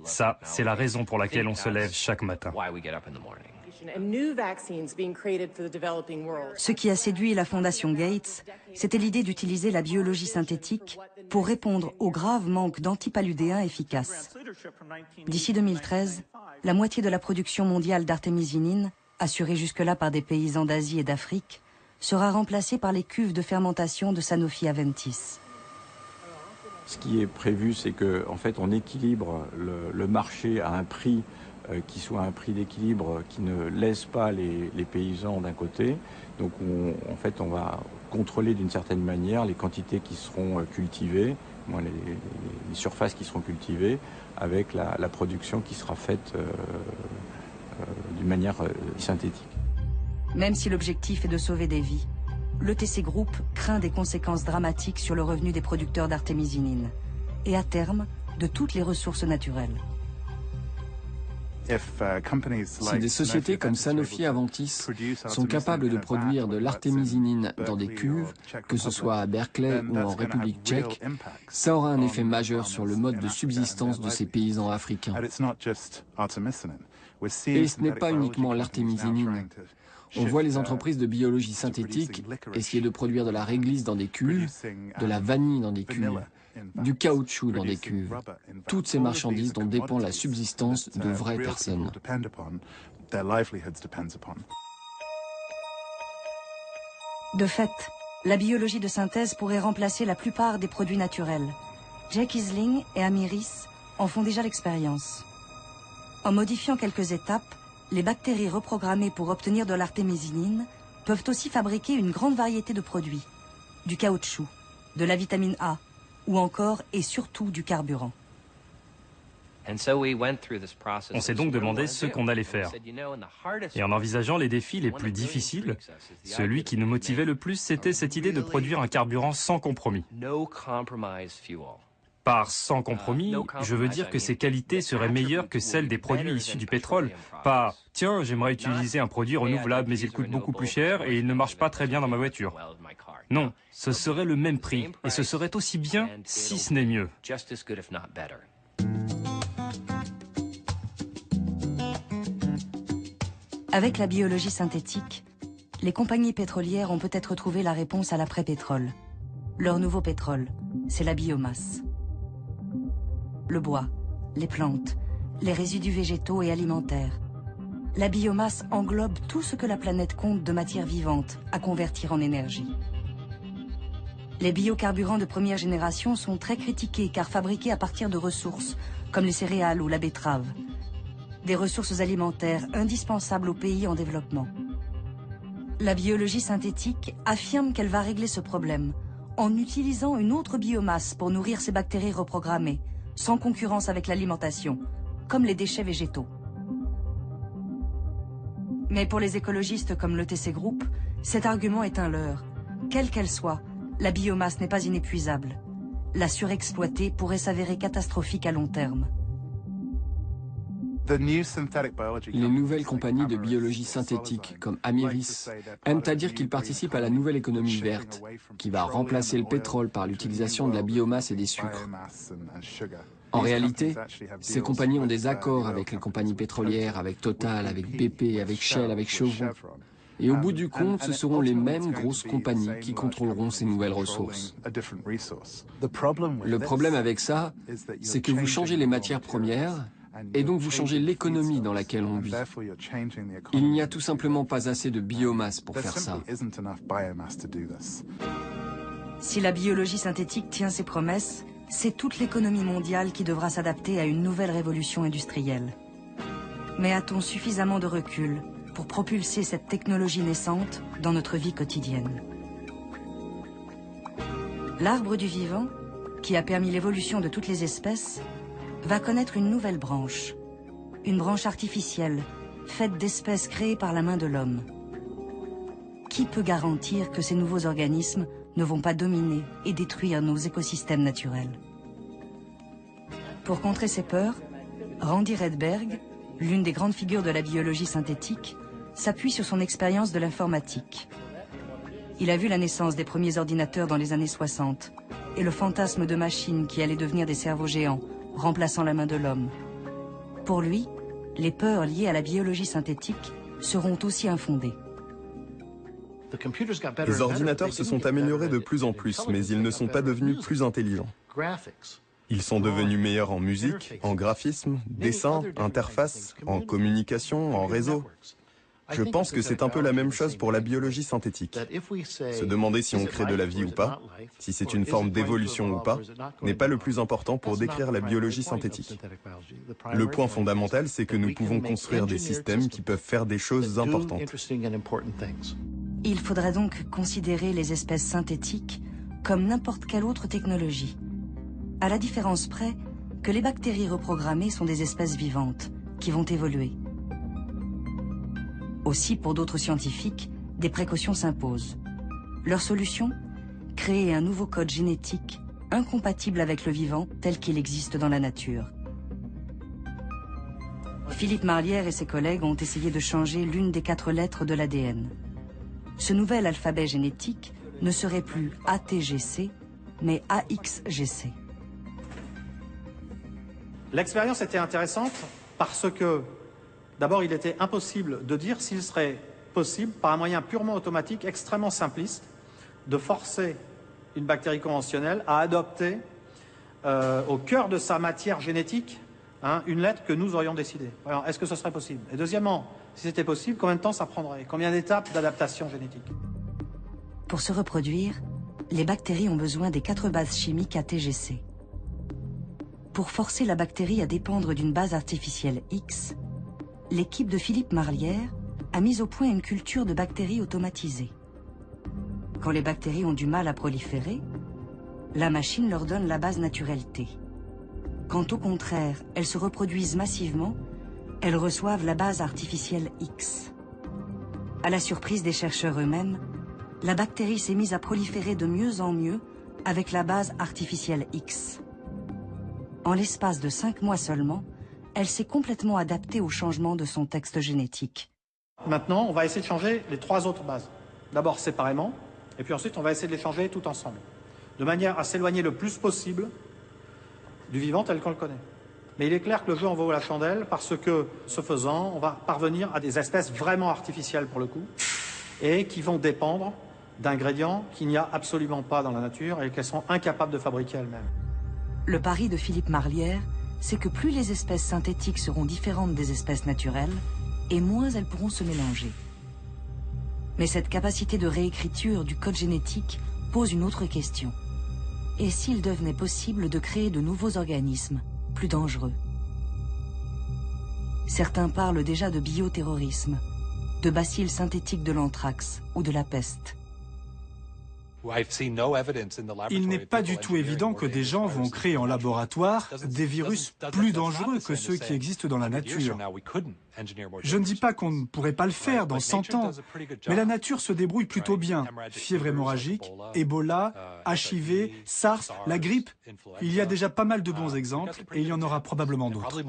ça, c'est la raison pour laquelle on se lève chaque matin. Ce qui a séduit la fondation Gates, c'était l'idée d'utiliser la biologie synthétique pour répondre au grave manque d'antipaludéens efficaces. D'ici 2013, la moitié de la production mondiale d'artémisinine, assurée jusque-là par des paysans d'Asie et d'Afrique, sera remplacée par les cuves de fermentation de Sanofi Aventis. Ce qui est prévu, c'est qu'en fait, on équilibre le marché à un prix qui soit un prix d'équilibre qui ne laisse pas les paysans d'un côté. Donc, en fait, on va contrôler d'une certaine manière les quantités qui seront cultivées, les surfaces qui seront cultivées, avec la production qui sera faite d'une manière synthétique. Même si l'objectif est de sauver des vies, l'ETC Group craint des conséquences dramatiques sur le revenu des producteurs d'artémisinine et à terme de toutes les ressources naturelles. Si des sociétés comme Sanofi Aventis sont capables de produire de l'artémisinine dans des cuves, que ce soit à Berkeley ou en République tchèque, ça aura un effet majeur sur le mode de subsistance de ces paysans africains. Et ce n'est pas uniquement l'artémisinine. On voit les entreprises de biologie synthétique essayer de produire de la réglisse dans des cuves, de la vanille dans des cuves, du caoutchouc dans des cuves. Toutes ces marchandises dont dépend la subsistance de vraies personnes. De fait, la biologie de synthèse pourrait remplacer la plupart des produits naturels. Jay Kissling et Amiris en font déjà l'expérience. En modifiant quelques étapes, les bactéries reprogrammées pour obtenir de l'artémisinine peuvent aussi fabriquer une grande variété de produits. Du caoutchouc, de la vitamine A, ou encore et surtout du carburant. On s'est donc demandé ce qu'on allait faire. Et en envisageant les défis les plus difficiles, celui qui nous motivait le plus, c'était cette idée de produire un carburant sans compromis. Par sans compromis, je veux dire que ses qualités seraient meilleures que celles des produits issus du pétrole. Pas « tiens, j'aimerais utiliser un produit renouvelable mais il coûte beaucoup plus cher et il ne marche pas très bien dans ma voiture ». Non, ce serait le même prix et ce serait aussi bien, si ce n'est mieux. Avec la biologie synthétique, les compagnies pétrolières ont peut-être trouvé la réponse à l'après-pétrole. Leur nouveau pétrole, c'est la biomasse. Le bois, les plantes, les résidus végétaux et alimentaires. La biomasse englobe tout ce que la planète compte de matière vivante à convertir en énergie. Les biocarburants de première génération sont très critiqués car fabriqués à partir de ressources, comme les céréales ou la betterave. Des ressources alimentaires indispensables aux pays en développement. La biologie synthétique affirme qu'elle va régler ce problème en utilisant une autre biomasse pour nourrir ces bactéries reprogrammées, sans concurrence avec l'alimentation, comme les déchets végétaux. Mais pour les écologistes comme l'ETC Group, cet argument est un leurre. Quelle qu'elle soit, la biomasse n'est pas inépuisable. La surexploiter pourrait s'avérer catastrophique à long terme. Les nouvelles compagnies de biologie synthétique, comme Amyris, aiment à dire qu'ils participent à la nouvelle économie verte, qui va remplacer le pétrole par l'utilisation de la biomasse et des sucres. En réalité, ces compagnies ont des accords avec les compagnies pétrolières, avec Total, avec BP, avec Shell, avec Chevron. Et au bout du compte, ce seront les mêmes grosses compagnies qui contrôleront ces nouvelles ressources. Le problème avec ça, c'est que vous changez les matières premières, et donc vous changez l'économie dans laquelle on vit. Il n'y a tout simplement pas assez de biomasse pour faire ça. Si la biologie synthétique tient ses promesses, c'est toute l'économie mondiale qui devra s'adapter à une nouvelle révolution industrielle. Mais a-t-on suffisamment de recul pour propulser cette technologie naissante dans notre vie quotidienne? L'arbre du vivant, qui a permis l'évolution de toutes les espèces, va connaître une nouvelle branche. Une branche artificielle, faite d'espèces créées par la main de l'homme. Qui peut garantir que ces nouveaux organismes ne vont pas dominer et détruire nos écosystèmes naturels? Pour contrer ces peurs, Randy Redberg, l'une des grandes figures de la biologie synthétique, s'appuie sur son expérience de l'informatique. Il a vu la naissance des premiers ordinateurs dans les années 60 et le fantasme de machines qui allaient devenir des cerveaux géants, remplaçant la main de l'homme. Pour lui, les peurs liées à la biologie synthétique seront aussi infondées. Les ordinateurs se sont améliorés de plus en plus, mais ils ne sont pas devenus plus intelligents. Ils sont devenus meilleurs en musique, en graphisme, dessin, interface, en communication, en réseau. Je pense que c'est un peu la même chose pour la biologie synthétique. Se demander si on crée de la vie ou pas, si c'est une forme d'évolution ou pas, n'est pas le plus important pour décrire la biologie synthétique. Le point fondamental, c'est que nous pouvons construire des systèmes qui peuvent faire des choses importantes. Il faudra donc considérer les espèces synthétiques comme n'importe quelle autre technologie, à la différence près que les bactéries reprogrammées sont des espèces vivantes qui vont évoluer. Aussi, pour d'autres scientifiques, des précautions s'imposent. Leur solution ? Créer un nouveau code génétique incompatible avec le vivant tel qu'il existe dans la nature. Philippe Marlière et ses collègues ont essayé de changer l'une des 4 lettres de l'ADN. Ce nouvel alphabet génétique ne serait plus ATGC, mais AXGC. L'expérience était intéressante parce que d'abord, il était impossible de dire s'il serait possible, par un moyen purement automatique, extrêmement simpliste, de forcer une bactérie conventionnelle à adopter au cœur de sa matière génétique une lettre que nous aurions décidée. Alors, est-ce que ce serait possible? Et deuxièmement, si c'était possible, combien de temps ça prendrait? Combien d'étapes d'adaptation génétique? Pour se reproduire, les bactéries ont besoin des 4 bases chimiques ATGC. Pour forcer la bactérie à dépendre d'une base artificielle X, l'équipe de Philippe Marlière a mis au point une culture de bactéries automatisée. Quand les bactéries ont du mal à proliférer, la machine leur donne la base naturelle T. Quand au contraire, elles se reproduisent massivement, elles reçoivent la base artificielle X. À la surprise des chercheurs eux-mêmes, la bactérie s'est mise à proliférer de mieux en mieux avec la base artificielle X. En l'espace de 5 mois seulement, elle s'est complètement adaptée au changement de son texte génétique. Maintenant, on va essayer de changer les 3 autres bases. D'abord séparément, et puis ensuite on va essayer de les changer tout ensemble, de manière à s'éloigner le plus possible du vivant tel qu'on le connaît. Mais il est clair que le jeu en vaut la chandelle parce que, ce faisant, on va parvenir à des espèces vraiment artificielles pour le coup, et qui vont dépendre d'ingrédients qu'il n'y a absolument pas dans la nature et qu'elles sont incapables de fabriquer elles-mêmes. Le pari de Philippe Marlière, c'est que plus les espèces synthétiques seront différentes des espèces naturelles, et moins elles pourront se mélanger. Mais cette capacité de réécriture du code génétique pose une autre question. Et s'il devenait possible de créer de nouveaux organismes, plus dangereux? Certains parlent déjà de bioterrorisme, de bacilles synthétiques de l'anthrax ou de la peste. Il n'est pas du tout évident que des gens vont créer en laboratoire des virus plus dangereux que ceux qui existent dans la nature. Je ne dis pas qu'on ne pourrait pas le faire dans 100 ans, mais la nature se débrouille plutôt bien. Fièvre hémorragique, Ebola, HIV, SARS, la grippe. Il y a déjà pas mal de bons exemples et il y en aura probablement d'autres.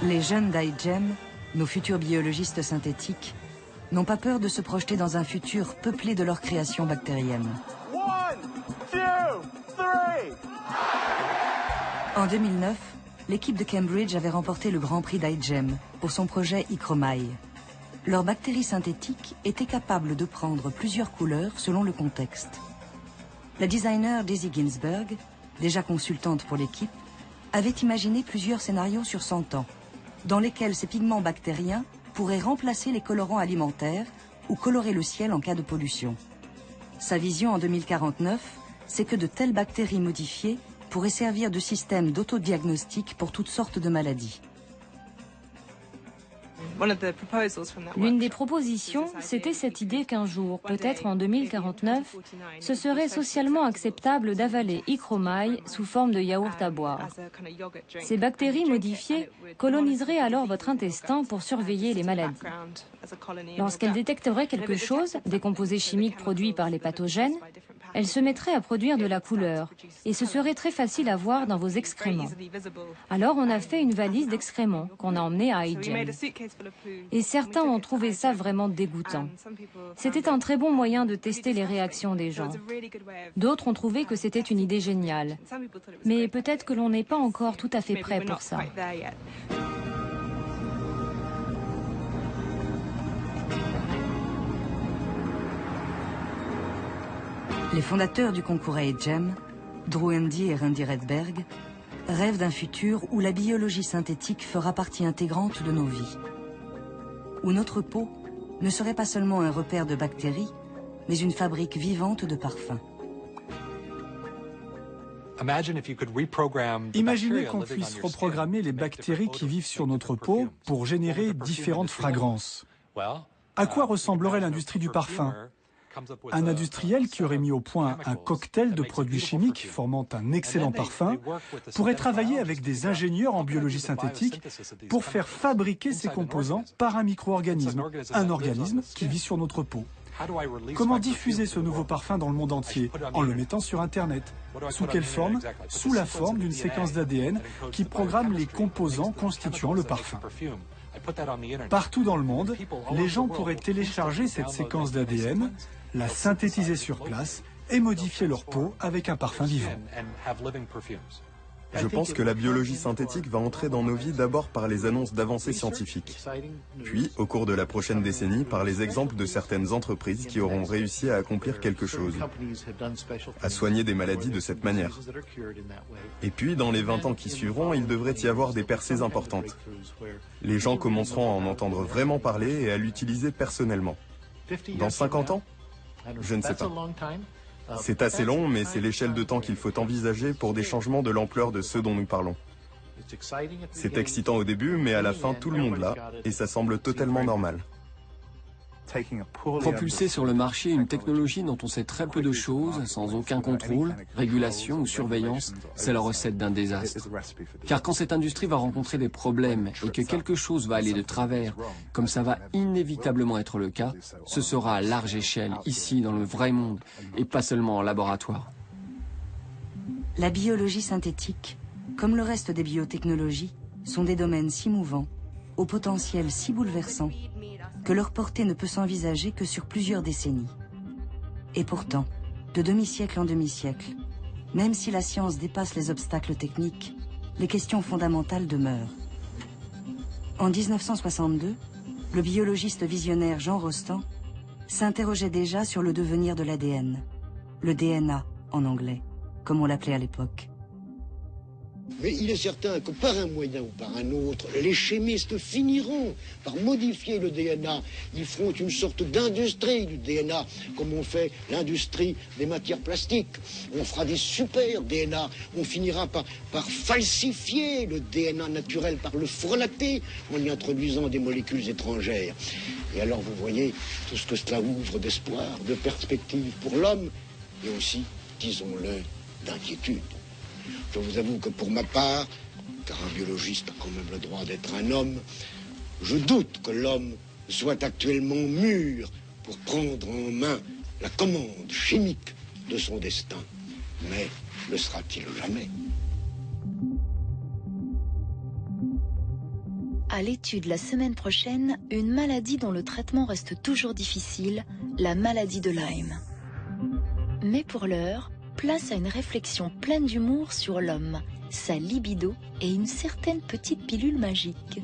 Les jeunes d'iGEM, nos futurs biologistes synthétiques, n'ont pas peur de se projeter dans un futur peuplé de leur création bactérienne. 1, 2, 3. En 2009, l'équipe de Cambridge avait remporté le Grand Prix d'iGEM pour son projet Ichromai. Leurs bactéries synthétiques étaient capables de prendre plusieurs couleurs selon le contexte. La designer Daisy Ginsberg, déjà consultante pour l'équipe, avait imaginé plusieurs scénarios sur 100 ans, dans lesquels ces pigments bactériens pourraient remplacer les colorants alimentaires ou colorer le ciel en cas de pollution. Sa vision en 2049, c'est que de telles bactéries modifiées pourraient servir de système d'autodiagnostic pour toutes sortes de maladies. L'une des propositions, c'était cette idée qu'un jour, peut-être en 2049, ce serait socialement acceptable d'avaler Ichromai sous forme de yaourt à boire. Ces bactéries modifiées coloniseraient alors votre intestin pour surveiller les maladies. Lorsqu'elles détecteraient quelque chose, des composés chimiques produits par les pathogènes, elles se mettraient à produire de la couleur et ce serait très facile à voir dans vos excréments. Alors on a fait une valise d'excréments qu'on a emmenée à iGEM. Et certains ont trouvé ça vraiment dégoûtant. C'était un très bon moyen de tester les réactions des gens. D'autres ont trouvé que c'était une idée géniale. Mais peut-être que l'on n'est pas encore tout à fait prêt pour ça. Les fondateurs du concours iGEM, Drew Handy et Randy Redberg, rêvent d'un futur où la biologie synthétique fera partie intégrante de nos vies. Où notre peau ne serait pas seulement un repère de bactéries, mais une fabrique vivante de parfums. Imaginez qu'on puisse reprogrammer les bactéries qui vivent sur notre peau pour générer différentes fragrances. À quoi ressemblerait l'industrie du parfum ? Un industriel qui aurait mis au point un cocktail de produits chimiques formant un excellent parfum pourrait travailler avec des ingénieurs en biologie synthétique pour faire fabriquer ces composants par un micro-organisme, un organisme qui vit sur notre peau. Comment diffuser ce nouveau parfum dans le monde entier? En le mettant sur Internet. Sous quelle forme? Sous la forme d'une séquence d'ADN qui programme les composants constituant le parfum. Partout dans le monde, les gens pourraient télécharger cette séquence d'ADN, la synthétiser sur place et modifier leur peau avec un parfum vivant. Je pense que la biologie synthétique va entrer dans nos vies d'abord par les annonces d'avancées scientifiques, puis, au cours de la prochaine décennie, par les exemples de certaines entreprises qui auront réussi à accomplir quelque chose, à soigner des maladies de cette manière. Et puis, dans les 20 ans qui suivront, il devrait y avoir des percées importantes. Les gens commenceront à en entendre vraiment parler et à l'utiliser personnellement. Dans 50 ans? Je ne sais pas. C'est assez long, mais c'est l'échelle de temps qu'il faut envisager pour des changements de l'ampleur de ceux dont nous parlons. C'est excitant au début, mais à la fin, tout le monde l'a, et ça semble totalement normal. Propulser sur le marché une technologie dont on sait très peu de choses, sans aucun contrôle, régulation ou surveillance, c'est la recette d'un désastre. Car quand cette industrie va rencontrer des problèmes et que quelque chose va aller de travers, comme ça va inévitablement être le cas, ce sera à large échelle, ici, dans le vrai monde, et pas seulement en laboratoire. La biologie synthétique, comme le reste des biotechnologies, sont des domaines si mouvants, au potentiel si bouleversant, que leur portée ne peut s'envisager que sur plusieurs décennies. Et pourtant, de demi-siècle en demi-siècle, même si la science dépasse les obstacles techniques, les questions fondamentales demeurent. En 1962, le biologiste visionnaire Jean Rostand s'interrogeait déjà sur le devenir de l'ADN, le DNA en anglais, comme on l'appelait à l'époque. Mais il est certain que par un moyen ou par un autre, les chimistes finiront par modifier le DNA. Ils feront une sorte d'industrie du DNA, comme on fait l'industrie des matières plastiques. On fera des super DNA. On finira par falsifier le DNA naturel, par le frelater en y introduisant des molécules étrangères. Et alors vous voyez tout ce que cela ouvre d'espoir, de perspectives pour l'homme, et aussi, disons-le, d'inquiétude. Je vous avoue que pour ma part, car un biologiste a quand même le droit d'être un homme, je doute que l'homme soit actuellement mûr pour prendre en main la commande chimique de son destin. Mais le sera-t-il jamais? À l'étude la semaine prochaine, une maladie dont le traitement reste toujours difficile, la maladie de Lyme. Mais pour l'heure, place à une réflexion pleine d'humour sur l'homme, sa libido et une certaine petite pilule magique.